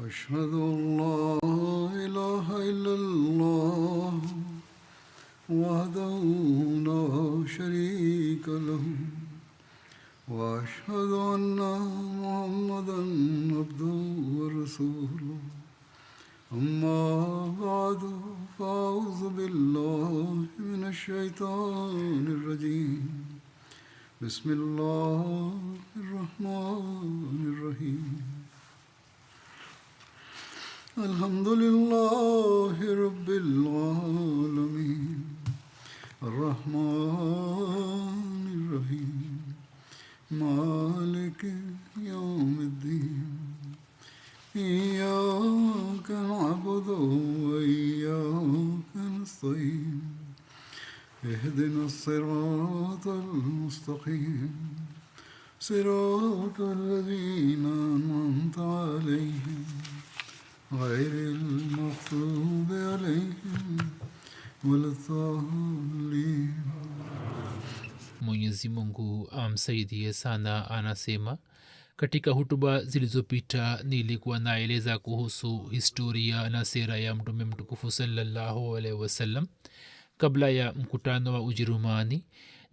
أشهد أن لا إله إلا الله وحده لا شريك له وأشهد أن محمدا عبده ورسوله أما بعد فأعوذ بالله من الشيطان الرجيم بسم الله الرحمن الرحيم الحمد لله رب العالمين الرحمن الرحيم مالك يوم الدين إياك نعبد وإياك نستعين اهدنا الصراط المستقيم صراط الذين أنعمت عليهم غير المغضوب عليهم ولا الضالين. Mwenyezi Mungu amsaidie sana. Anasema katika hutuba zilizopita nilikuwa naeleza kuhusu historia na sera ya mtume mtukufu sallallahu alaihi wasallam kabla ya mkutano wa Ujerumani,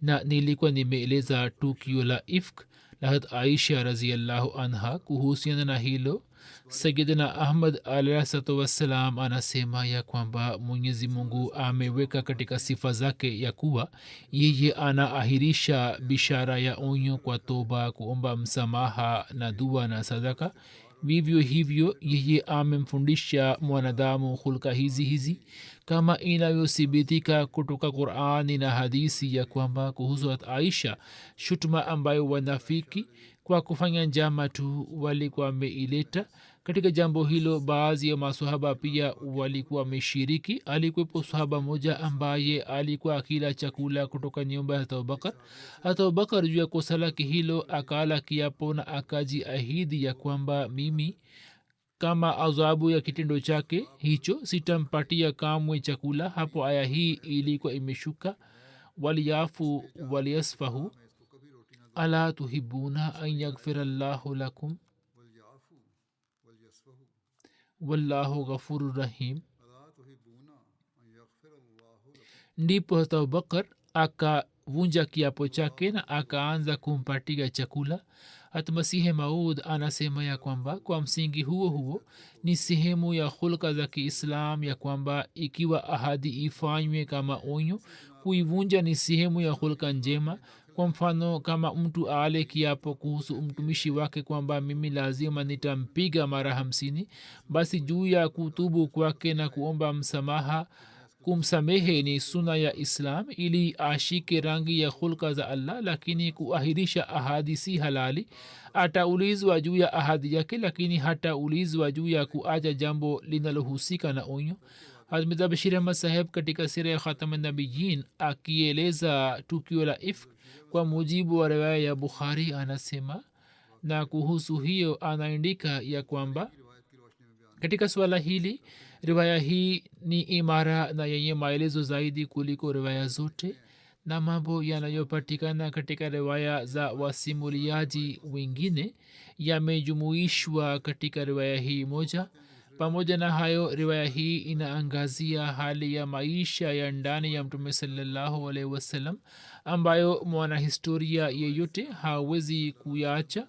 na nilikuwa nimeeleza tukio la ifk la Hazrat Aisha radhiallahu anha. Kuhusiana na hilo, Sayyidina Ahmad alayhi wassalam anasema ya kwamba Mwenyezi Mungu ameweka katika sifa zake ya kuwa yeye anaahirisha bishara ya onyo kwa toba, kuomba msamaha na dua na sadaka. Vivyo hivyo yeye amemfundisha mwanadamu hulka hizi kama inavyothibitika kutoka Qur'ani na hadithi ya kwamba kuhusu Aisha, shutuma ambayo wanafiki kwa kufanya njama tu walikuwa wameileta. Katika jambo hilo baadhi ya maswahaba pia walikuwa wameshiriki. Alikuwepo sahaba moja ambaye alikuwa akila chakula kutoka nyumba ya Abubakar. Abubakar juu ya kosa lake hilo akala kiapo na akajiahidi ya kwamba mimi kama adhabu ya kitendo chake hicho sitampatia kamwe chakula. Hapo aya hii ilikuwa imeshuka, waliyafu waliyasfahu ala tuhibuna an yaghfira llahu lakum wallahu ghafurur rahim. Ndipo Abubakar akavunja kiapo chake na akaanza kumpatia chakula. Hata Masihi Maud anasema ya kwamba kwa msingi huo ni sehemu ya hulka za Kiislam ya kwamba ikiwa ahadi ifanywe kama onyo, kuivunja ni sehemu ya hulka njema. Kwa mfano, kama mtu ale kiapo kuhusu mtumishi wake kwamba mimi lazima nitampiga mara 50, basi juu ya kutubu kwake na kuomba msamaha, kumsamehe ni suna ya Islam ili ashike rangi ya hulka za Allah. Lakini kuahirisha ahadi si halali. Ataulizwa juu ya ahadi yake, lakini hataulizwa juu ya kuacha jambo linalohusika na onyo. Hazrat Bashir Ahmad Saheb katika sira ya Khatamun Nabiyyin akieleza tukio la ifk kwa mujibu wa riwaya ya Bukhari anasema, na kuhusu hiyo anaandika ya kwamba katika swala hili riwaya hii ni imara na yenye maelezo zaidi kuliko riwaya zote, na mambo yanayopatikana katika riwaya za wasimuliaji wengine yamejumuishwa katika riwaya hii moja. Pamoja na hayo, riwaya hii inaangazia hali ya maisha ya ndani ya mtume sallallahu alaihi wasallam ambayo mwanahistoria yeyote hawezi kuyaacha,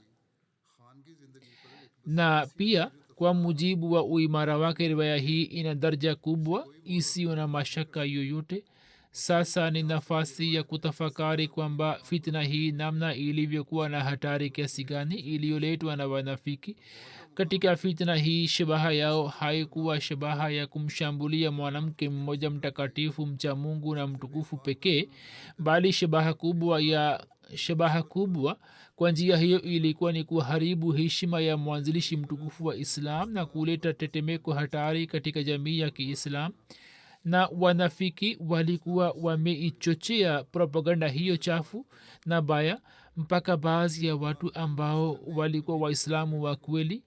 na pia kwa mujibu wa uimara wake riwaya hii ina daraja kubwa isiyo na mashaka yoyote. Sasa ni nafasi ya kutafakari kwamba fitna hii namna ilivyokuwa na hatari kiasi gani iliyoletwa na wanafiki. Katika fitna hii shabaha yao haikuwa shabaha ya kumshambulia mwanamke mmoja mtakatifu mcha Mungu na mtukufu pekee, bali shabaha kubwa kwa njia hiyo ilikuwa ni kuharibu heshima ya mwanzilishi mtukufu wa Islam na kuleta tetemeko hatari katika jamii ya Kiislam. Na wanafiki walikuwa wameichochea propaganda hiyo chafu na baya mpaka baadhi ya watu ambao walikuwa Waislamu wa kweli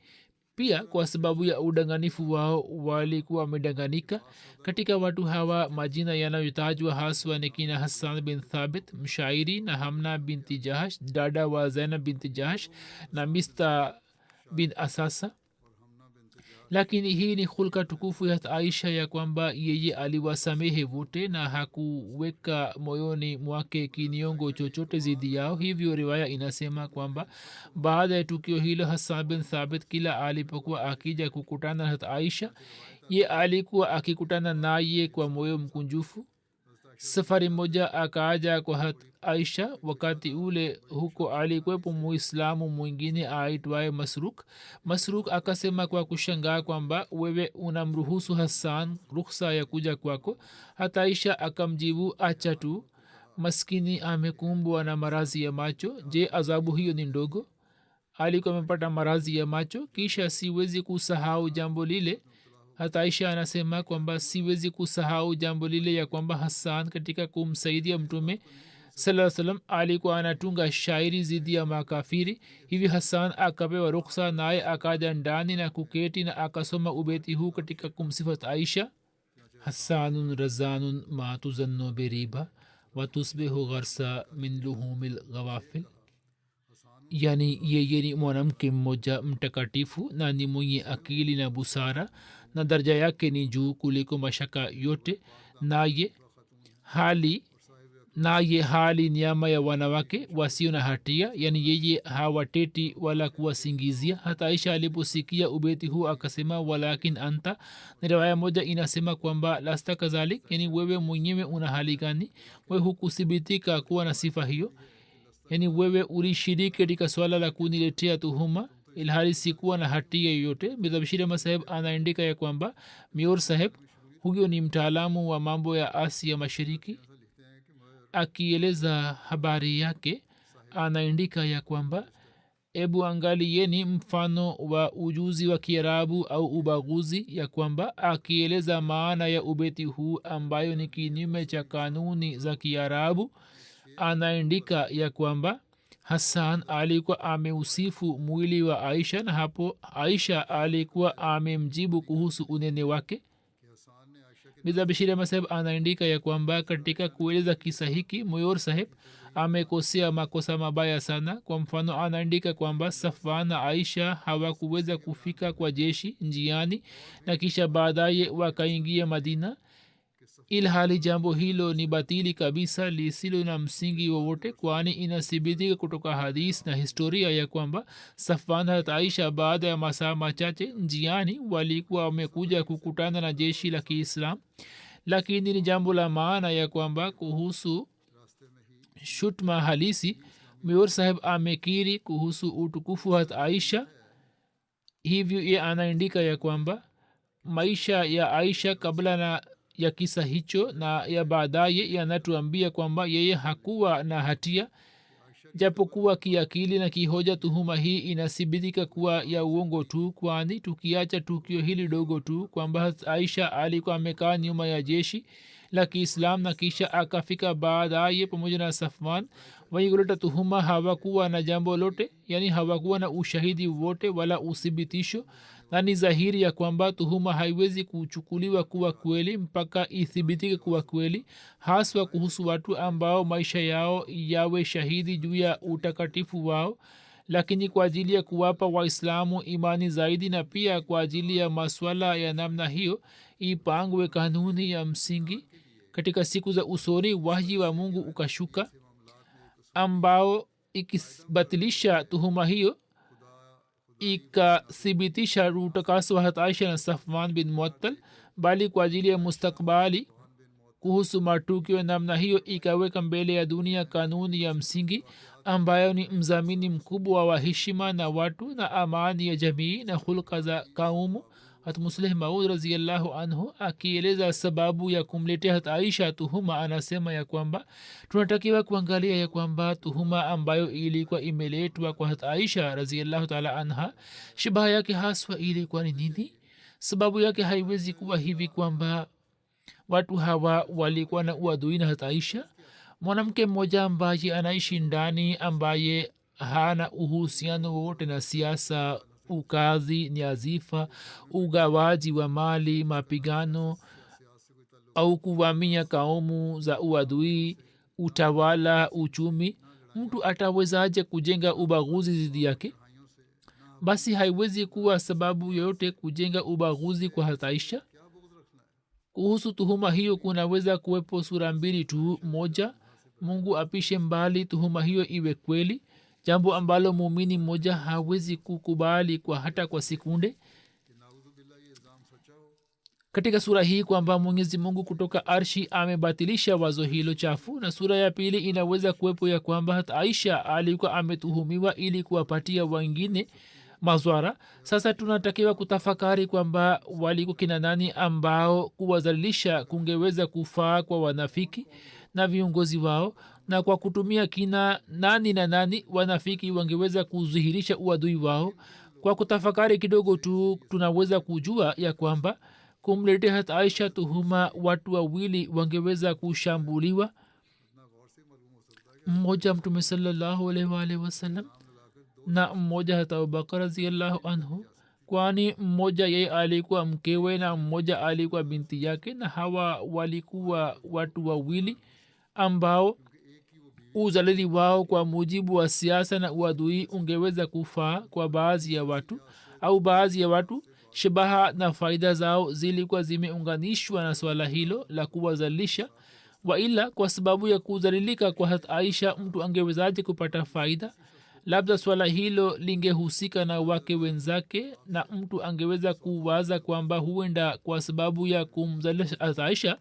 pia kwa sababu ya udanganifu wao walikuwa wamedanganika. Katika watu hawa majina yanayotajwa haswa ni kina Hassan bin Thabit mshairi, na Hamna binti Jahash dada wa Zainab binti Jahash, na Mista bin Asasa. lakini hii ni hulka tukufu ya aisha ya kwamba yeye aliwasamehe wote na hakuweka moyoni mwake kiniongo chochote zidi yao. hivyo riwaya inasema kwamba baada ya tukio hilo hasan bin thabit kila alipokuwa akija kukutana na aisha ye alikuwa akikutana naye kwa moyo mkunjufu. safari moja akaaja kwa hat aisha. wakati ule huko alikwepo muislamu mwingine aitwaye masruk akasema kwa kushangaa kwamba wewe unamruhusu hasan rukhsa ya kuja kwako. hata aisha akamjibu acha tu, maskini amekumbwa na marazi ya macho. je, adhabu hiyo ni ndogo? alikuwa amepata marazi ya macho, kisha siwezi kusahau jambo lile. hata aisha anasema kwamba siwezi kusahau jambo lile ya kwamba hasan katika kumsaidia mtume saa salam alikuwa anatunga shairi zidi ya makafiri. hivi hasan akapewa ruksa naye akaja ndani na kuketi na akasoma ubeti huu katika kumsifat aisha: hasanun razanun ma tuzannu biriba watusbihu gharsa min luhumil ghawafil. yani yeye ni mwanamke mmoja mtakatifu na ni mwenye akili na busara na daraja yake ni juu kuliko mashaka yote, naye hali nyama ya wanawake wasio na hatia. yani yeye hawateti wala kuwasingizia. hata aisha aliposikia ubeti huu akasema walakin anta. na riwaya moja inasema kwamba lasta kazalik, yani wewe mwenyewe una hali gani? wewe hukusibitika kuwa na sifa hiyo, yani wewe ulishiriki katika swala la kuniletea tuhuma ilhali sikuwa na hatia yoyote. midhabshir ahmad saheb anaandika ya kwamba mior saheb huyo ni mtaalamu wa mambo ya asia mashariki. akieleza habari yake anaandika ya kwamba ebu angalieni mfano wa ujuzi wa kiarabu au ubaguzi, ya kwamba akieleza maana ya ubeti huu ambayo ni kinyume cha kanuni za kiarabu anaandika ya kwamba hasan alikuwa ameusifu mwili wa aisha na hapo aisha alikuwa amemjibu kuhusu unene wake. mirza bashir ahmad saheb anaandika ya kwamba katika kueleza kisa hiki moyor saheb amekosea makosa mabaya sana. kwa mfano anaandika kwamba safwan na aisha hawakuweza kufika kwa jeshi njiani na kisha baadaye wakaingia madina, ilhali jambo hilo ni batili kabisa lisilo na msingi wowote, kwani inathibitika kutoka hadis na historia ya kwamba safwan na aisha baada ya masaa machache njiani walikuwa wamekuja kukutana na jeshi la kiislam. lakini ni jambo la maana ya kwamba kuhusu shutma halisi mior saheb amekiri kuhusu utukufu wa aisha. hivyo ye anaandika ya kwamba maisha ya aisha kabla na ya kisa hicho na ya baadaye yanatuambia kwamba yeye hakuwa na hatia, japokuwa kiakili na kihoja tuhuma hii inathibitika kuwa ya uongo tu, kwani tukiacha tukio hili dogo tu kwamba aisha alikuwa amekaa nyuma ya jeshi la kiislam na kisha akafika baadaye pamoja na safwan, waigoleta tuhuma hawakuwa na jambo lote, yani hawakuwa na ushahidi wote wala uthibitisho, na ni dhahiri ya kwamba tuhuma haiwezi kuchukuliwa kuwa kweli mpaka ithibitike kuwa kweli, haswa kuhusu watu ambao maisha yao yawe shahidi juu ya utakatifu wao. lakini kwa ajili ya kuwapa waislamu imani zaidi na pia kwa ajili ya maswala ya namna hiyo ipangwe kanuni ya msingi. katika siku za usoni wahyi wa mungu ukashuka ambao ikibatilisha tuhuma hiyo ikathibitisha utakaso wa aisha na safwan bin muattal, bali kwa ajili ya mustakbali kuhusu matukio namna hiyo ikaweka mbele ya dunia kanuni ya msingi ambayo ni mzamini mkubwa wa heshima na watu na amani ya jamii na hulka za kaumu. hatmusleh maud raziallahu anhu akieleza sababu ya kumletea hat aisha tuhuma anasema ya kwamba tunatakiwa kuangalia ya kwamba tuhuma ambayo ilikuwa imeletwa kwa hat aisha raziallahu taala anha shabaha yake haswa ilikuwa ni nini. sababu yake haiwezi kuwa hivi kwamba watu hawa walikuwa na uadui na hat aisha. mwanamke mmoja ambaye anaishi ndani ambaye hana uhusiano wowote na siasa, ukazi, nyazifa, ugawaji wa mali, mapigano au kuvamia kaumu za uadui, utawala, uchumi, mtu atawezaje kujenga ubaguzi dhidi yake? basi haiwezi kuwa sababu yoyote kujenga ubaguzi kwa hata aisha. Kuhusu tuhuma hiyo kunaweza kuwepo sura mbili tu. moja, mungu apishe mbali tuhuma hiyo iwe kweli, jambo ambalo muumini mmoja hawezi kukubali kwa hata kwa sekunde. Katika sura hii kwamba mwenyezi mungu kutoka arshi amebatilisha wazo hilo chafu. Na sura ya pili inaweza kuwepo ya kwamba hata aisha alikuwa ametuhumiwa ili kuwapatia wengine mazwara. Sasa tunatakiwa kutafakari kwamba walikuwa kina nani ambao kuwazalisha kungeweza kufaa kwa wanafiki na viongozi wao, na kwa kutumia kina nani na nani wanafiki wangeweza kudhihirisha uadui wao. Kwa kutafakari kidogo tu tunaweza kujua ya kwamba kumletea hata aisha tuhuma watu wawili wangeweza kushambuliwa. mmoja mtume sallallahu alaihi wasallam na mmoja hata abubakar raziallahu anhu, kwani mmoja yeye alikuwa mkewe na mmoja alikuwa binti yake, na hawa walikuwa watu wawili ambao uzalili wao kwa mujibu wa siasa na uadui ungeweza kufaa kwa baadhi ya watu, au baadhi ya watu shabaha na faida zao zilikuwa zimeunganishwa na swala hilo la kuwazalisha. Waila kwa sababu ya kuzalilika kwa hata aisha mtu angewezaje kupata faida? Labda swala hilo lingehusika na wake wenzake, na mtu angeweza kuwaza kwamba huenda kwa sababu ya kumzalisha aisha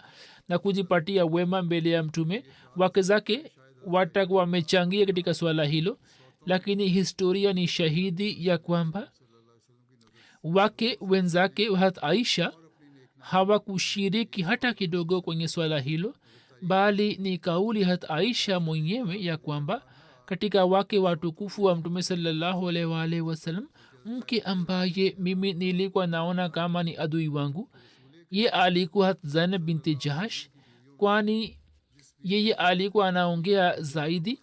na kujipatia wema mbele ya mtume, wake zake watakuwa wamechangia katika swala hilo. Lakini historia ni shahidi ya kwamba wake wenzake hata aisha hawakushiriki hata kidogo kwenye swala hilo, bali ni kauli hata aisha mwenyewe ya kwamba katika wake watukufu wa mtume sallallahu alaihi wasallam, mke ambaye mimi nilikuwa naona kama ni adui wangu ye alikuwa hat zainab binti jahash, kwani yeye alikuwa anaongea zaidi.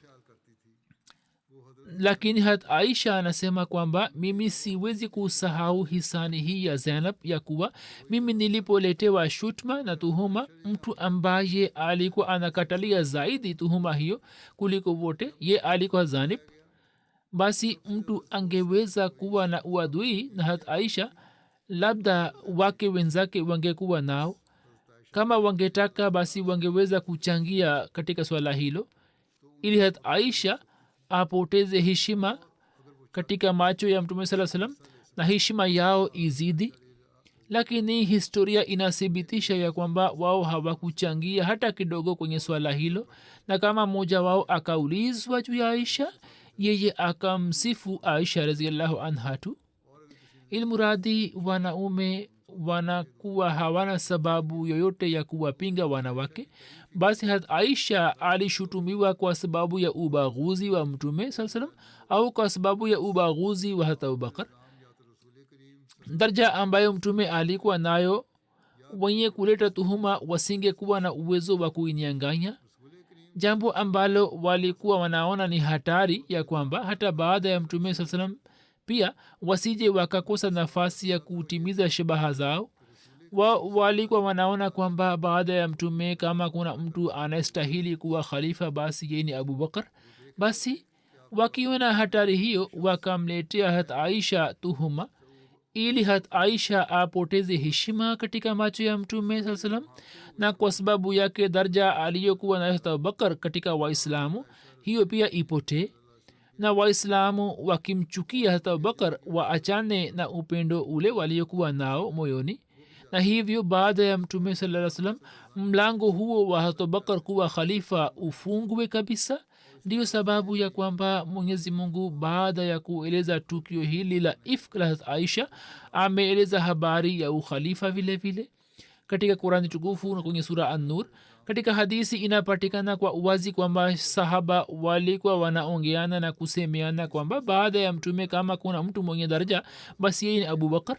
Lakini hat aisha anasema kwamba mimi siwezi kusahau hisani hii ya zainab, ya kuwa mimi nilipoletewa shutma na tuhuma mtu ambaye alikuwa anakatalia zaidi tuhuma hiyo kuliko wote ye alikuwa zainab, basi mtu angeweza kuwa na uadui na hat aisha, labda wake wenzake wangekuwa nao. Kama wangetaka basi wangeweza kuchangia katika swala hilo ili hat aisha apoteze heshima katika macho ya mtume saa salam na heshima yao izidi. Lakini historia inathibitisha ya kwamba wao hawakuchangia hata kidogo kwenye swala hilo, na kama mmoja wao akaulizwa juu ya aisha, yeye akamsifu aisha raziallahu anha tu. Ilmuradi wanaume wanakuwa hawana sababu yoyote ya kuwapinga wanawake, basi hat aisha alishutumiwa kwa sababu ya ubaguzi wa mtume saa salam au kwa sababu ya ubaguzi wa hata abubakar. Daraja ambayo mtume alikuwa nayo, wenye kuleta tuhuma wasingekuwa na uwezo wa kuinyanganya, jambo ambalo walikuwa wanaona ni hatari ya kwamba hata baada ya mtume saa salam pia wasije wakakosa nafasi ya kutimiza shabaha zao. Walikuwa wanaona kwamba baada ya mtume kama kuna mtu anastahili kuwa khalifa basi yeye ni abubakar. Basi wakiona hatari hiyo wakamletea hat aisha tuhuma ili hat aisha apoteze heshima katika macho ya mtume saa salam, na kwa sababu yake daraja aliyokuwa na hat abubakar katika waislamu hiyo pia ipotee, na waislamu wakimchukia hata abubakar waachane na upendo ule waliokuwa nao moyoni. Na hivyo baada ya mtume sallallahu alaihi wasallam mlango huo wa hata abubakar kuwa khalifa ufungwe kabisa. Ndiyo sababu ya kwamba mwenyezi mungu baada ya kueleza tukio hili la ifk la aisha ameeleza habari ya ukhalifa vile vile katika Qurani tukufu na kwenye sura an-Nur. Katika hadisi inapatikana kwa uwazi kwamba sahaba walikuwa wanaongeana na kusemeana kwamba baada ya mtume kama kuna mtu mwenye daraja basi yeye ni abubakar.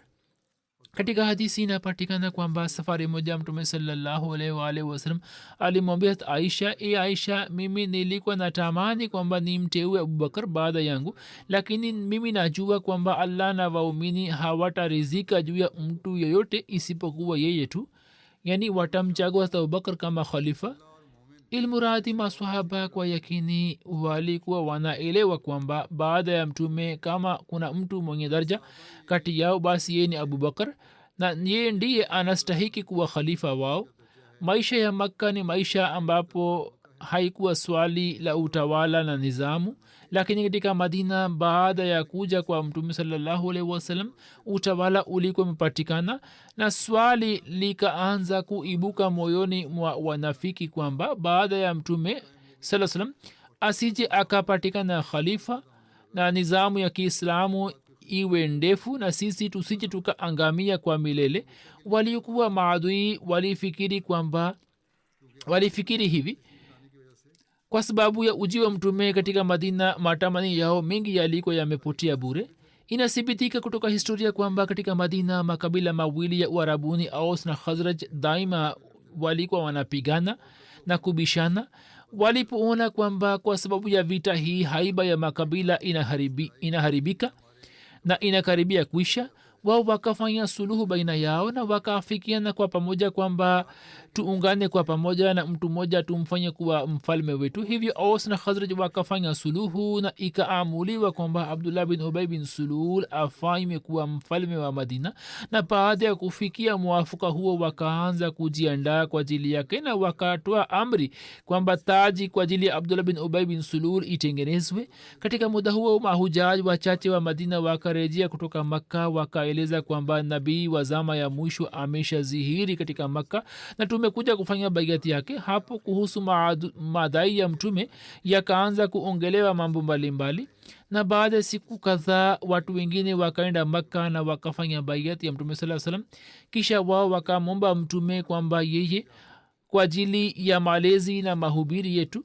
Katika hadisi inapatikana kwamba safari moja mtume sallallahu alaihi wasallam alimwambia aisha, e aisha, mimi nilikuwa natamani kwamba nimteue abubakar baada yangu, lakini mimi najua kwamba allah na waumini hawatarizika juu ya mtu yoyote isipokuwa yeye tu, yani watamchagua abubakar kama khalifa. ilmuradi maswahaba kwa yakini walikuwa wanaelewa kwamba baada ya mtume kama kuna mtu mwenye daraja kati yao basi yeye ni abubakar na yeye ndiye anastahiki kuwa khalifa wao. maisha ya makka ni maisha ambapo haikuwa swali la utawala na nizamu, lakini katika madina baada ya kuja kwa mtume sallallahu alaihi wasallam utawala ulikuwa umepatikana na swali likaanza kuibuka moyoni mwa wanafiki kwamba baada ya mtume sallallahu alaihi wasallam asije akapatikana khalifa na nizamu ya kiislamu iwe ndefu na sisi tusije tukaangamia kwa milele. walikuwa maadui walifikiri hivi kwa sababu ya uji wa mtume katika madina matamani yao mengi yaliko yamepotea bure. inathibitika kutoka historia kwamba katika madina makabila mawili ya uarabuni aus na khazraj daima walikuwa wanapigana na kubishana. walipoona kwamba kwa sababu ya vita hii haiba ya makabila inaharibika na inakaribia kuisha, wao wakafanya suluhu baina yao na wakaafikiana kwa pamoja kwamba tuungane kwa pamoja na mtu mmoja tumfanye kuwa mfalme wetu. hivyo aus na khazraj wakafanya suluhu na ikaamuliwa kwamba abdullah bin ubay bin sulul afanywe kuwa mfalme wa madina. na baada ya kufikia muafuka huo wakaanza kujiandaa kwa ajili yake na wakatoa amri kwamba taji kwa ajili ya abdullah bin ubay bin sulul itengenezwe. katika muda huo mahujaji wachache wa madina wakarejea kutoka makka wakaeleza kwamba nabii wa zama ya mwisho ameshazihiri katika makka na tumekuja kufanya baiati yake. hapo kuhusu madai ya mtume yakaanza kuongelewa mambo mbalimbali na baada ya siku kadhaa watu wengine wakaenda makka na wakafanya baiati ya mtume saa salam. kisha wao wakamwomba mtume kwamba yeye kwa ajili ya malezi na mahubiri yetu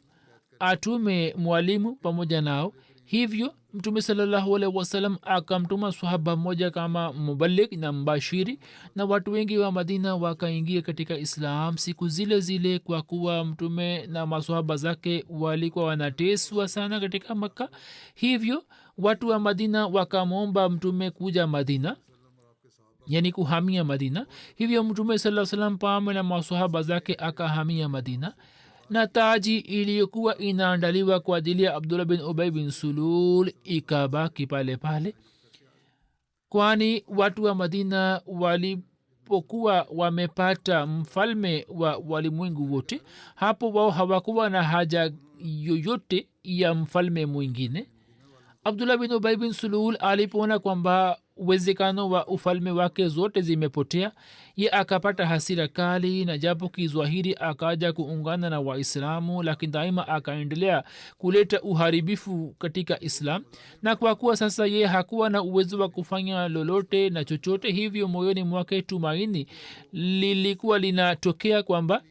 atume mwalimu pamoja nao. hivyo mtume salallahu alaihi wasallam akamtuma sahaba mmoja kama mubalik na mbashiri na watu wengi wa madina wakaingia katika islam siku zile zile. kwa kuwa mtume na masahaba zake walikuwa wanateswa sana katika makka, hivyo watu wa madina wakamwomba mtume kuja madina, yani kuhamia madina. hivyo mtume saa salam pamoja na masahaba zake akahamia madina na taji iliyokuwa inaandaliwa kwa ajili ya abdullah bin ubay bin sulul ikabaki pale pale, kwani watu wa madina walipokuwa wamepata mfalme wa walimwengu wote, hapo wao hawakuwa na haja yoyote ya mfalme mwingine. abdullah bin ubay bin sulul alipoona kwamba uwezekano wa ufalme wake zote zimepotea, ye akapata hasira kali na japo kizwahiri akaja kuungana na waislamu, lakini daima akaendelea kuleta uharibifu katika islam. na kwa kuwa sasa ye hakuwa na uwezo wa kufanya lolote na chochote, hivyo moyoni mwake tumaini lilikuwa linatokea kwamba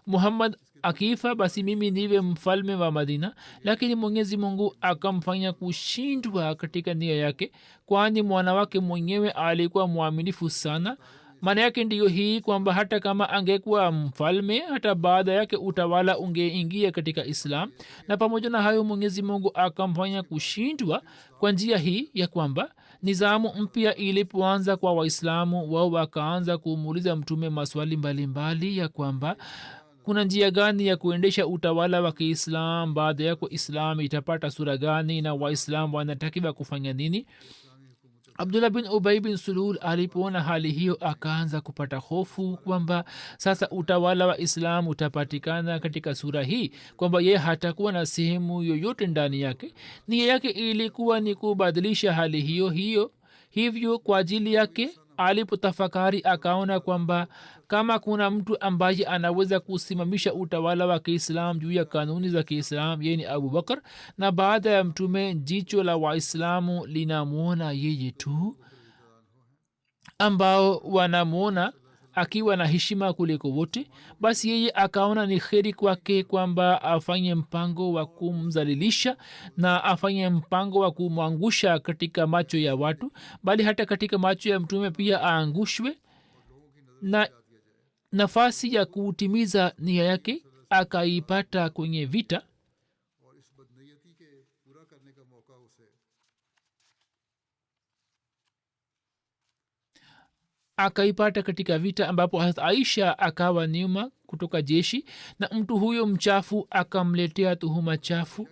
muhammad akifa basi mimi niwe mfalme wa madina. lakini mwenyezi mungu akamfanya kushindwa katika nia yake, kwani mwana wake mwenyewe alikuwa mwaminifu sana. maana yake ndiyo hii kwamba hata kama angekuwa mfalme, hata baada yake utawala ungeingia katika islam. na pamoja na hayo mwenyezi mungu akamfanya kushindwa kwa njia hii ya kwamba nizamu mpya ilipoanza kwa waislamu, wao wakaanza kumuuliza mtume maswali mbalimbali ya kwamba kuna njia gani ya kuendesha utawala wa kiislam, baada yako islam itapata sura gani na waislam wanatakiwa kufanya nini. abdullah bin ubay bin sulul alipoona hali hiyo akaanza kupata hofu kwamba sasa utawala wa islam utapatikana katika sura hii, kwamba ye hatakuwa na sehemu yoyote ndani yake. nia yake ilikuwa ni kubadilisha hali hiyo. hivyo kwa ajili yake alipotafakari akaona kwamba kama kuna mtu ambaye anaweza kusimamisha utawala wa kiislam juu ya kanuni za kiislam, yeye ni abubakar. na baada ya mtume jicho la waislamu linamwona yeye tu, ambao wanamwona akiwa na heshima kuliko wote. basi yeye akaona ni kheri kwake kwamba afanye mpango wa kumzalilisha na afanye mpango wa kumwangusha katika macho ya watu, bali hata katika macho ya mtume pia aangushwe, na nafasi ya kutimiza nia yake akaipata kwenye vita. akaipata katika vita ambapo Hazrat Aisha akawa nyuma kutoka jeshi, na mtu huyo mchafu akamletea tuhuma chafu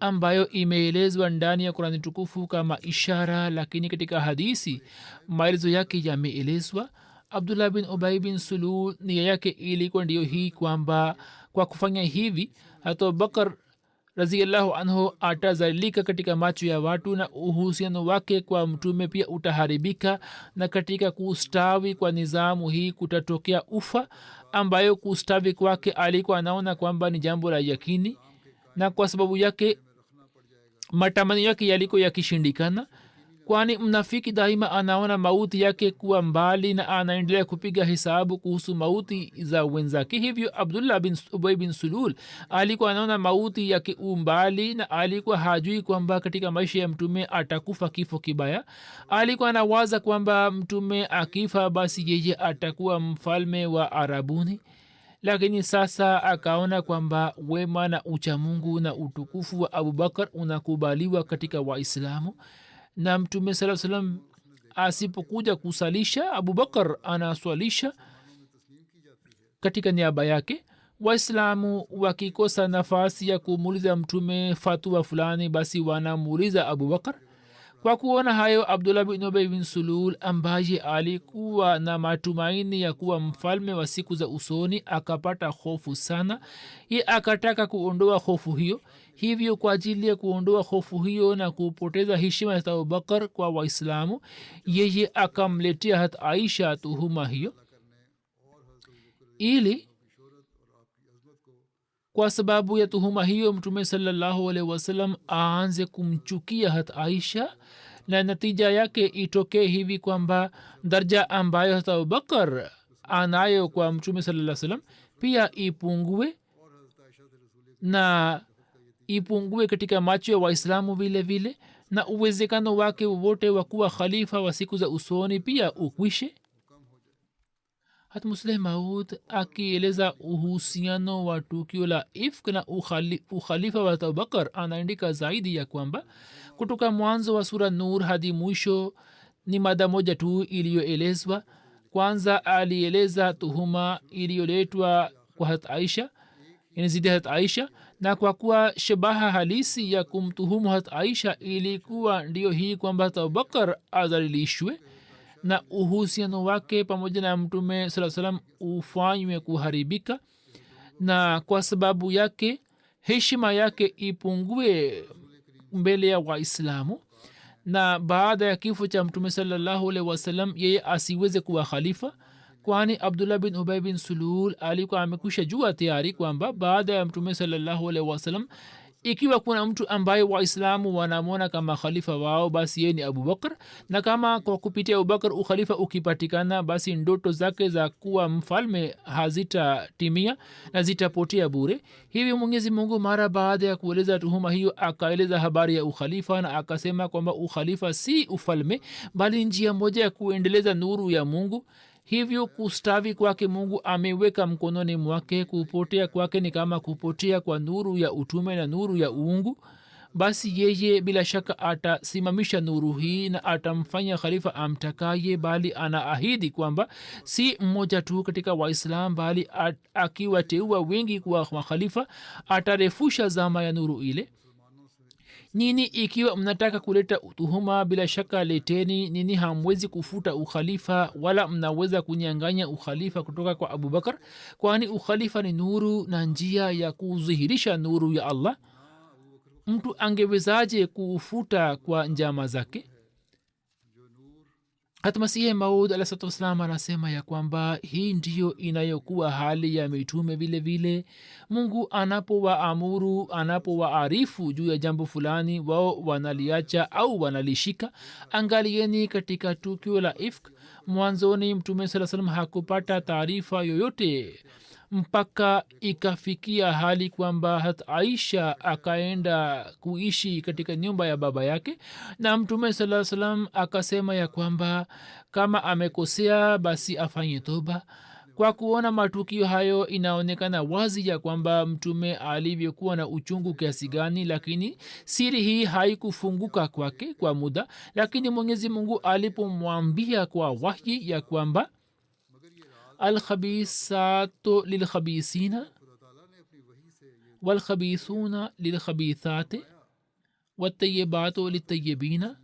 ambayo imeelezwa ndani ya Qur'ani tukufu kama ishara, lakini katika hadisi maelezo yake yameelezwa. Abdullah bin Ubay bin Sulul nia yake ilikuwa ndiyo hii kwamba kwa kufanya hivi hata Abubakar radhiyallahu anhu atazalika katika macho ya watu na uhusiano wake kwa mtume pia utaharibika, na katika kustawi kwa nizamu hii kutatokea ufa ambayo kustawi kwake alikuwa anaona kwamba ni jambo la yakini, na kwa sababu yake matamanio yake yaliko yakishindikana, kwani mnafiki daima anaona mauti yake kuwa mbali na anaendelea kupiga hesabu kuhusu mauti za wenzake. Hivyo Abdullah bin Ubay bin Sulul alikuwa anaona mauti yake umbali na alikuwa hajui kwamba katika maisha ya mtume atakufa kifo kibaya. Alikuwa anawaza kwamba mtume akifa basi yeye atakuwa mfalme wa Arabuni, lakini sasa akaona kwamba wema na uchamungu na utukufu wa Abubakar unakubaliwa katika Waislamu, na mtume sala salam asipokuja kusalisha Abubakar anaswalisha katika niaba yake. Waislamu wakikosa nafasi ya kumuuliza mtume fatwa fulani basi wanamuuliza Abubakar. Kwa kuona hayo, Abdullah bin Ubay bin Sulul ambaye alikuwa na matumaini ya kuwa mfalme wa siku za usoni akapata hofu sana. Ye akataka kuondoa hofu hiyo. Hivyo kwa ajili ya kuondoa hofu hiyo na kupoteza heshima ya Abubakar kwa Waislamu, yeye akamletea hata Aisha tuhuma hiyo, ili kwa sababu ya tuhuma hiyo mtume sallallahu alaihi wasallam aanze kumchukia hata Aisha, na natija yake itokee hivi kwamba daraja ambayo hata Abubakar anayo kwa mtume sallallahu alaihi wasallam pia ipungue, na ipungue katika macho ya Waislamu vile vile, na uwezekano wake wote wa kuwa khalifa wa siku za usoni pia ukwishe. Hata Musleh Maud akieleza uhusiano wa tukio la ifk na ukhalifa wa Abubakar anaandika zaidi ya kwamba kutoka mwanzo wa sura Nur hadi mwisho ni mada moja tu iliyoelezwa. Kwanza alieleza tuhuma iliyoletwa kwa Hazrat Aisha, yani zidi Hazrat Aisha, na kwa kuwa shabaha halisi ya kumtuhumu Hazrat Aisha ilikuwa ndiyo hii kwamba Abubakar adhalilishwe na uhusiano wake pamoja na mtume sallallahu alaihi wasallam ufanywe kuharibika, na kwa sababu yake heshima yake ipungue mbele ya Waislamu, na baada ya kifo cha mtume sallallahu alaihi wasallam yeye asiweze kuwa khalifa, kwani Abdullah bin Ubay bin Sulul alikuwa amekwisha jua tayari kwamba baada ya mtume sallallahu alaihi wasallam ikiwa kuna mtu ambaye Waislamu wanamwona kama khalifa wao basi yeye ni Abubakar, na kama kwa kupitia Abubakar ukhalifa ukipatikana basi ndoto zake za kuwa mfalme hazitatimia na zitapotea bure. Hivi Mwenyezi Mungu mara baada ya kueleza tuhuma hiyo akaeleza habari ya ukhalifa, na akasema kwamba ukhalifa si ufalme bali njia moja ya kuendeleza nuru ya Mungu. Hivyo kustawi kwake Mungu ameweka mkononi mwake, kupotea kwake ni kama kupotea kwa nuru ya utume na nuru ya uungu. Basi yeye bila shaka atasimamisha nuru hii na atamfanya khalifa amtakaye, bali anaahidi kwamba si mmoja tu katika Waislam bali akiwateua wengi kuwa makhalifa atarefusha zama ya nuru ile. Nini ikiwa mnataka kuleta tuhuma, bila shaka leteni. Nini hamwezi kufuta ukhalifa wala mnaweza kunyanganya ukhalifa kutoka kwa Abubakar, kwani ukhalifa ni nuru na njia ya kudhihirisha nuru ya Allah. Mtu angewezaje kufuta kwa njama zake? hata Masihi Maud alayhi salatu wasalam anasema ya kwamba hii ndiyo inayokuwa hali ya mitume vile vile. Mungu anapowaamuru, anapowaarifu juu ya jambo fulani, wao wanaliacha au wanalishika. Angalieni katika tukio la ifk, mwanzoni mtume sallallahu alayhi wasallam hakupata taarifa yoyote mpaka ikafikia hali kwamba hata Aisha akaenda kuishi katika nyumba ya baba yake, na mtume sallallahu alaihi wasallam akasema ya kwamba kama amekosea basi afanye toba, kwa kuona matukio hayo inaonekana wazi ya kwamba mtume alivyokuwa na uchungu kiasi gani, lakini siri hii haikufunguka kwake kwa muda. Lakini mwenyezi mungu alipomwambia kwa wahyi ya kwamba alkhabisatu lilkhabisina walkhabisuna lilkhabithati watayibatu litayibina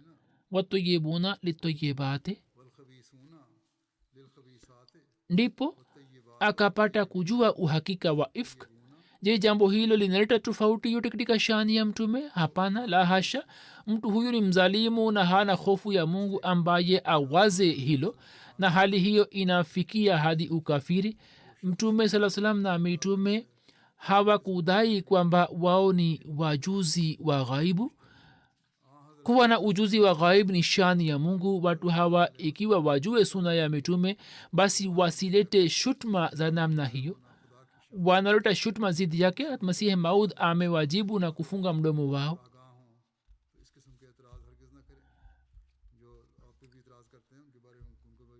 watayibuna litayibati, ndipo akapata kujua uhakika wa ifk. je, jambo hilo linaleta tofauti yote katika shani ya mtume? Hapana, la hasha. mtu huyu ni mzalimu na hana hofu ya mungu ambaye awaze hilo, na hali hiyo inafikia hadi ukafiri. mtume saa salam na mitume hawakudai kwamba wao ni wajuzi wa ghaibu. kuwa na ujuzi wa ghaib ni shani ya mungu. watu hawa ikiwa wajue suna ya mitume, basi wasilete shutma za namna hiyo. wanaleta shutma zidi yake, masihi maud amewajibu na kufunga mdomo wao.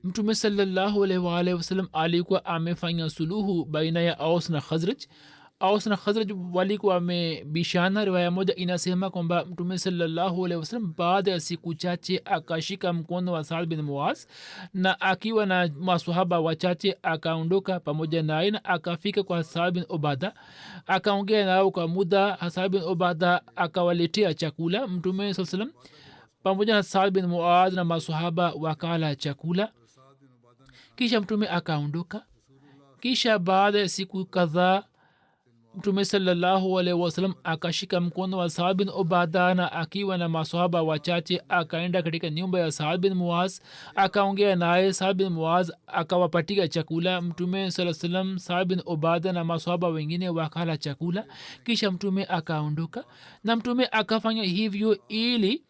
mtume sallallahu alaihi wa alihi wasallam alikuwa amefanya suluhu baina ya aus na khazraj. aus na khazraj walikuwa wamebishana. riwaya moja inasema kwamba mtume sallallahu alaihi wasallam baada ya siku chache akashika mkono wa Saad bin Muaz, na akiwa na maswahaba wachache akaondoka pamoja naye na akafika kwa Saad bin Ubada, akaongea nao kwa muda. Saad bin Ubada akawaletea chakula. mtume sallallahu alaihi wasallam pamoja na Saad bin Muaz na maswahaba wakala chakula, kisha mtume akaondoka. kisha baada ya siku kadhaa mtume sallallahu alaihi wasallam akashika mkono wa Saad bin Ubada na akiwa na maswahaba wachache akaenda katika nyumba ya Saad bin Muaz, akaongea naye. Saad bin Muaz akawapatia chakula. mtume sallallahu alaihi wasallam, Saad bin Ubada na maswahaba wengine wakala chakula, kisha mtume akaondoka. na mtume akafanya hivyo ili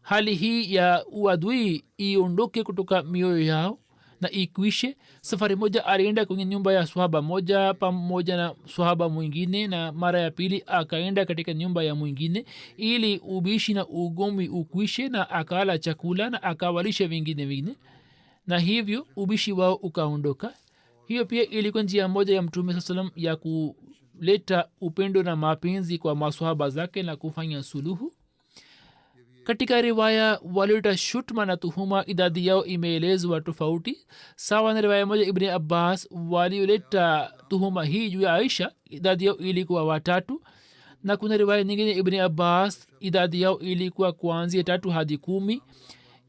hali hii ya uadui iondoke kutoka mioyo yao na ikwishe. safari moja alienda kwenye nyumba ya swahaba moja pamoja na swahaba mwingine, na mara ya pili akaenda katika nyumba ya mwingine ili ubishi na ugomvi ukwishe, na akala chakula na akawalisha vingine, na hivyo ubishi wao ukaondoka. hiyo pia ilikuwa njia moja ya mtume saa salam ya kuleta upendo na mapenzi kwa maswahaba zake na kufanya suluhu. katika riwaya walioleta shutma na tuhuma idadi yao imeelezwa tofauti. sawa na riwaya moja ibn abbas walioleta tuhuma hii juu ya aisha idadi yao ilikuwa 3, na kuna riwaya nyingine ibn abbas idadi yao ilikuwa kuanzia 3 hadi 10.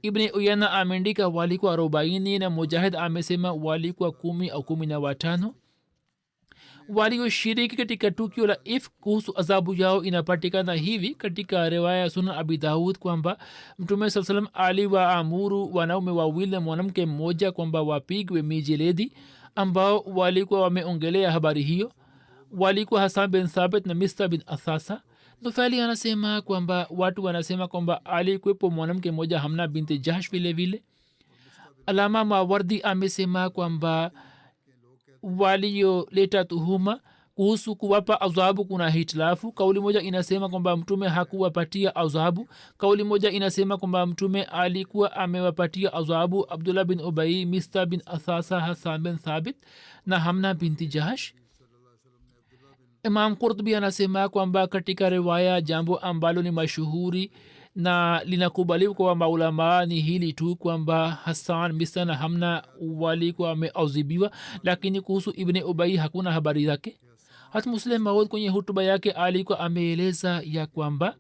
ibn uyana ameandika walikuwa 40 na mujahid amesema walikuwa 10 au 15. walioshiriki katika tukio la ifk kuhusu adhabu yao inapatikana hivi katika riwaya sunan abi daud kwamba mtume saa salam aliwaamuru wanaume wawili na mwanamke mmoja kwamba wapigwe mijeledi, ambao walikuwa wameongelea habari hiyo. walikuwa hasan bin thabit na mista bin athasa. nufali anasema kwamba watu wanasema kwamba alikuwepo mwanamke mmoja hamna binti jahsh vile vile. alama mawardi amesema kwamba walioleta tuhuma kuhusu kuwapa adhabu kuna hitilafu. kauli moja inasema kwamba mtume hakuwapatia adhabu. kauli moja inasema kwamba mtume alikuwa amewapatia adhabu abdullah bin ubai, mista bin athasa, hasan bin thabit na hamna binti jahsh. imam qurtubi anasema kwamba katika riwaya jambo ambalo ni mashuhuri na linakubaliwa kwa maulamaa ni hili tu kwamba hasan, mista na hamna walikuwa wameauzibiwa, lakini kuhusu ibn ubai hakuna habari zake. hata muslim maud kwenye hutuba yake alikuwa ameeleza ya kwamba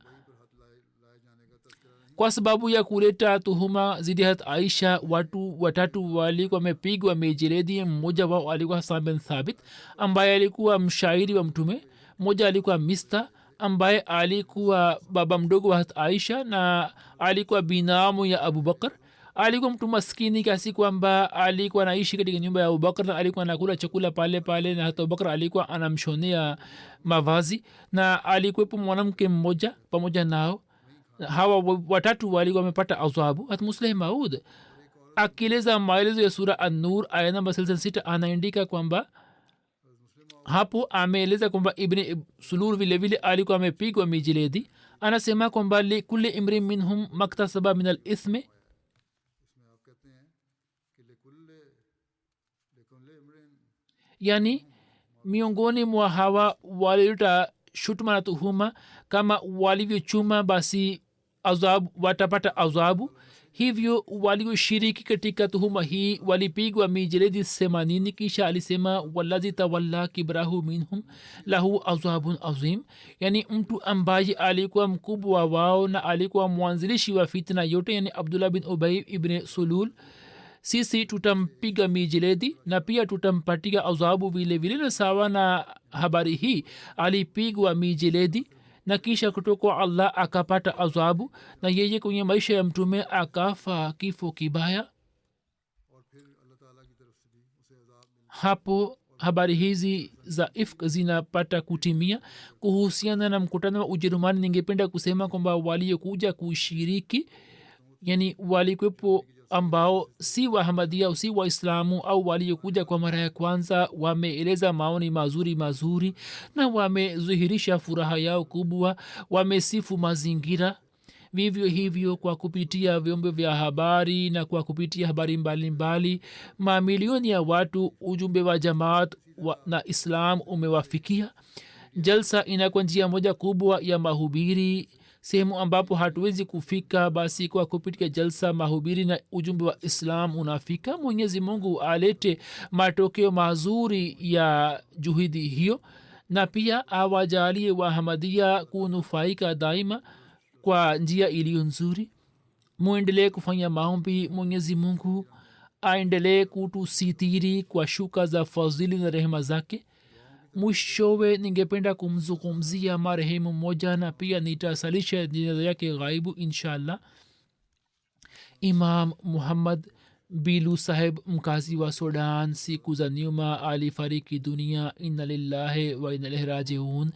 kwa sababu ya kuleta tuhuma zidi hat aisha watu 3 walikuwa wamepigwa mijeledi. mmoja wao alikuwa hasan bin thabit ambaye alikuwa mshairi wa mtume, mmoja alikuwa mista ambaye alikuwa baba mdogo wa aisha na alikuwa binamu ya abubakar. alikuwa mtu maskini kiasi kwamba alikuwa anaishi katika nyumba ya abubakar na alikuwa anakula chakula pale pale, na hata abubakar alikuwa anamshonea mavazi, na alikuwepo mwanamke mmoja pamoja nao. hawa 3 walikuwa wamepata adhabu. hata muslim maud akieleza maelezo ya sura an-nur aya namba 6 anaandika kwamba hapo ameeleza kwamba ibn sulur vile vile alikuwa amepigwa mijiledi. anasema kwamba likulli imri minhum maktasaba min al-ithmi yani miongoni mwa hawa walileta shutuma na tuhuma kama walivyochuma basi azabu watapata azabu hivyo walioshiriki katika tuhuma hii walipigwa mijeledi 80 kisha alisema waladhi tawalla kibrahu minhum lahu azabun azim yani mtu ambaye alikuwa mkubwa wao na alikuwa mwanzilishi wa fitna yote yani abdullah bin ubay ibn sulul sisi tutampiga mijeledi na pia tutampatia azabu vile vile na sawa na habari hii alipigwa mijeledi na kisha kutoka allah akapata azabu na yeye kwenye maisha ya mtume akafa kifo kibaya hapo habari hizi za ifk zinapata kutimia kuhusiana na mkutano wa ujerumani ningependa kusema kwamba waliokuja kushiriki yani walikwepo ambao si wahamadia si waislamu au waliokuja kwa mara ya kwanza wameeleza maoni mazuri na wamezuhirisha furaha yao kubwa wamesifu mazingira vivyo hivyo kwa kupitia vyombo vya habari na kwa kupitia habari mbalimbali mamilioni ya watu ujumbe wa jamaat na islam umewafikia jalsa inakuwa njia moja kubwa ya mahubiri sehemu ambapo hatuwezi kufika basi kwa kupitia jalsa mahubiri na ujumbe wa islam unafika mwenyezi mungu alete matokeo mazuri ya juhudi hiyo na pia awajalie wahamadia kunufaika daima kwa njia iliyo nzuri muendelee kufanya maombi mwenyezi mungu aendelee kutusitiri kwa shuka za fadhili na rehema zake mwishowe ningependa kumzungumzia marehemu mmoja na pia nitasalisha jinaza yake ghaibu inshallah imam muhammad bilu saheb mkazi wa sudan siku za nyuma alifariki dunia inna lillahi wa inna ilaihi rajiun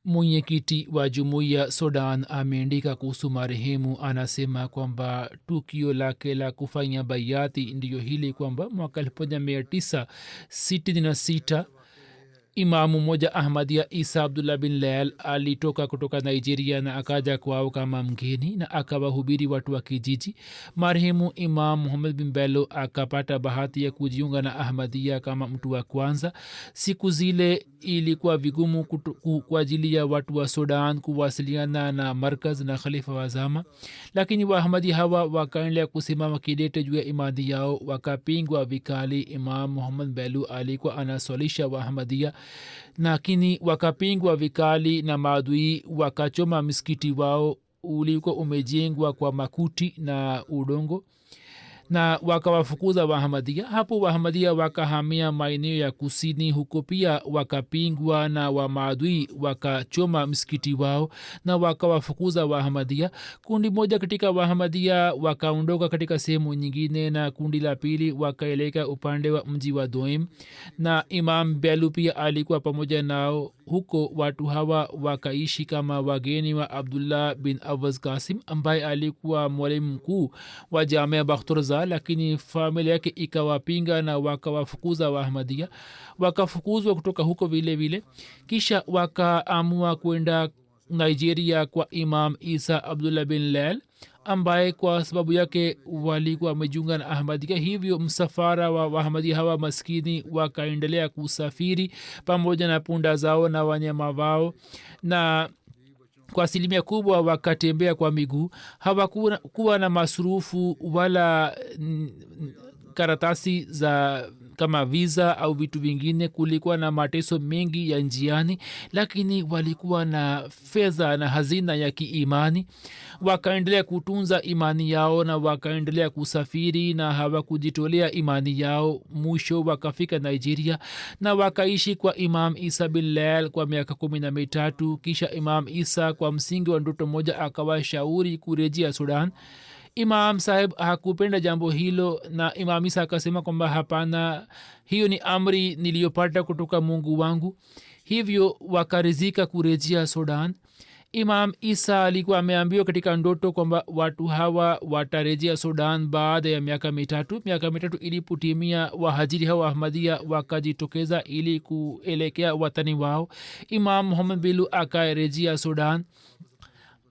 mwenyekiti wa jumuiya sudan ameandika kuhusu marehemu anasema kwamba tukio lake la kufanya bayati ndiyo hili kwamba mwaka 1966 imamu moja ahmadia isa abdullah bin lail alitoka kutoka nigeria na akaja kwao kama mgeni na akawahubiri watu wa kijiji marehemu imam muhammad bin bello akapata bahati ya kujiunga na ahmadia kama mtu wa kwanza siku zile ilikuwa vigumu kwa ajili ya watu wa sudan kuwasiliana na markaz na khalifa wa zama lakini waahmadi hawa wakaendelea kusimama kidete juu ya imani yao wakapingwa vikali imam muhammad bello alikuwa anaswalisha waahmadia lakini wakapingwa vikali na maadui wakachoma misikiti wao ulikuwa umejengwa kwa makuti na udongo na wakawafukuza wahamadia hapo wahamadia wakahamia maeneo ya kusini huko pia wakapingwa na wamaadui wakachoma msikiti wao na wakawafukuza wahamadia kundi moja katika wahamadia wakaondoka katika sehemu nyingine na kundi la pili wakaeleka upande wa mji wa doim na imam belu pia alikuwa pamoja nao huko watu hawa wakaishi kama wageni wa abdullah bin awaz kasim ambaye alikuwa mwalimu mkuu wa jamia bakhturza lakini familia yake ikawapinga na wakawafukuza waahmadia wakafukuzwa kutoka huko vile vile kisha wakaamua kwenda nigeria kwa imam isa abdullah bin lail ambaye kwa sababu yake walikuwa wamejiunga na ahmadia hivyo msafara wa ahmadia hawa maskini wakaendelea kusafiri pamoja na punda zao na wanyama wao na kwa asilimia kubwa wakatembea kwa miguu hawakuwa na masurufu wala karatasi za kama visa au vitu vingine kulikuwa na mateso mengi ya njiani lakini walikuwa na fedha na hazina ya kiimani wakaendelea kutunza imani yao na wakaendelea kusafiri na hawakujitolea imani yao mwisho wakafika nigeria na wakaishi kwa imam isa bin lail kwa miaka 13 kisha imam isa kwa msingi wa ndoto moja akawashauri kurejea sudan imam saheb hakupenda jambo hilo na imam isa akasema kwamba hapana hiyo ni amri niliyopata kutoka mungu wangu hivyo wakarizika kurejea sudan imam isa alikuwa ameambiwa katika ndoto kwamba watu hawa watarejea sudan baada ya miaka mitatu ilipotimia wahajiri hawa ahmadia wakajitokeza ili kuelekea watani wao imam muhammad bilu akarejea sudan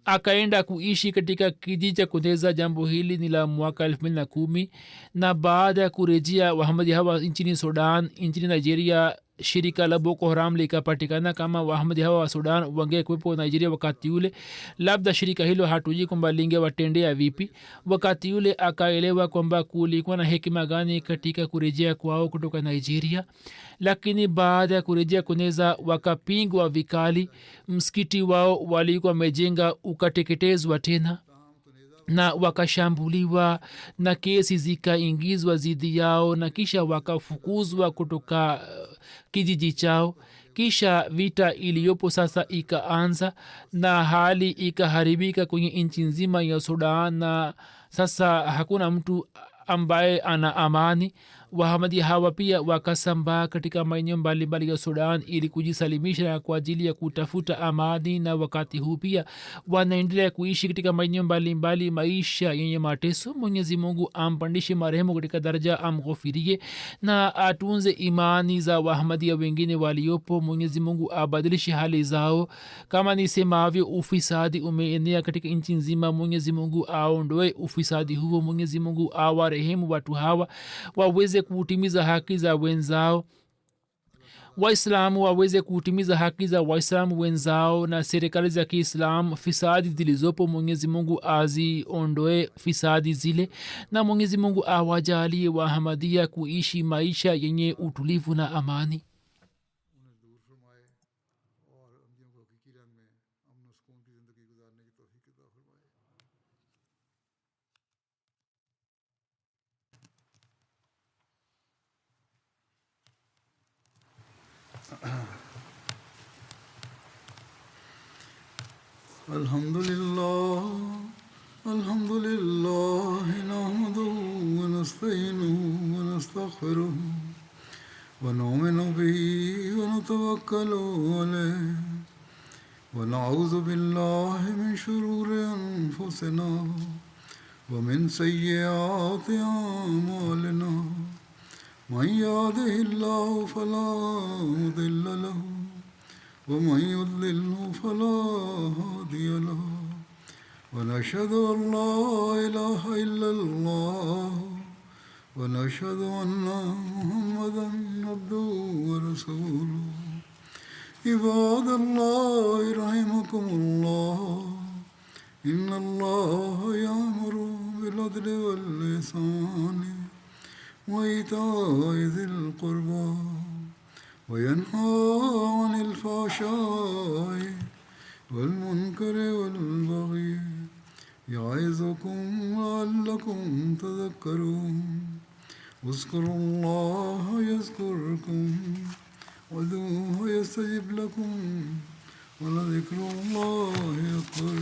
akaenda kuishi katika kijiji cha kundeza. jambo hili ni la mwaka 2010 na baada ya kurejea wahamadia hawa nchini sudan, nchini nigeria, shirika la boko haram likapatikana. kama wahamadia hawa wa sudan wangekuwepo nigeria wakati ule, labda shirika hilo hatuji kwamba lingewatendea vipi. wakati ule akaelewa kwamba kulikuwa na hekima gani katika kurejea kwao kutoka nigeria. lakini baada ya kurejea kuneza wakapingwa vikali. msikiti wao walikuwa wamejenga ukateketezwa tena na wakashambuliwa na kesi zikaingizwa zidi yao na kisha wakafukuzwa kutoka kijiji chao. kisha vita iliyopo sasa ikaanza na hali ikaharibika kwenye nchi nzima ya sudan, na sasa hakuna mtu ambaye ana amani. wahamadi hawa pia wakasambaa katika maeneo mbalimbali ya sudan ili kujisalimisha kwa ajili ya kutafuta amani, na wakati huu pia wanaendelea kuishi katika maeneo mbalimbali maisha yenye mateso. mwenyezi mungu ampandishe marehemu katika daraja, amghofirie na atunze imani za wahamadia wengine waliopo. mwenyezi mungu abadilishe hali zao. kama nisemavyo, ufisadi umeenea katika nchi nzima. mwenyezi mungu aondoe ufisadi huo. mwenyezi mungu awarehemu watu hawa waweze kutimiza haki za wenzao, waislamu waweze kutimiza haki za waislamu wenzao, na serikali za kiislamu fisadi zilizopo mwenyezi mungu aziondoe fisadi zile, na mwenyezi mungu awajalie wahamadia kuishi maisha yenye utulivu na amani. Alhamdulillah, alhamdulillah, nahmaduhu wa nasta'inuhu wa nastaghfiruhu wa nu'minu bihi wa natawakkalu alayhi wa na'udhu billahi min shururi anfusina wa min sayyiati a'malina. man yahdihillahu fala mudilla lahu ومن يضلله فلا هادي له ونشهد أن لا إله إلا الله ونشهد أن محمدا عبده ورسوله. عباد الله رحمكم الله، إن الله يأمر بالعدل والإحسان وإيتاء ذي القربى وينهى عن الفحشاء والمنكر والبغي يعظكم لعلكم تذكرون. اذكروا الله يذكركم وادعوه يستجب لكم ولذكر الله أكبر.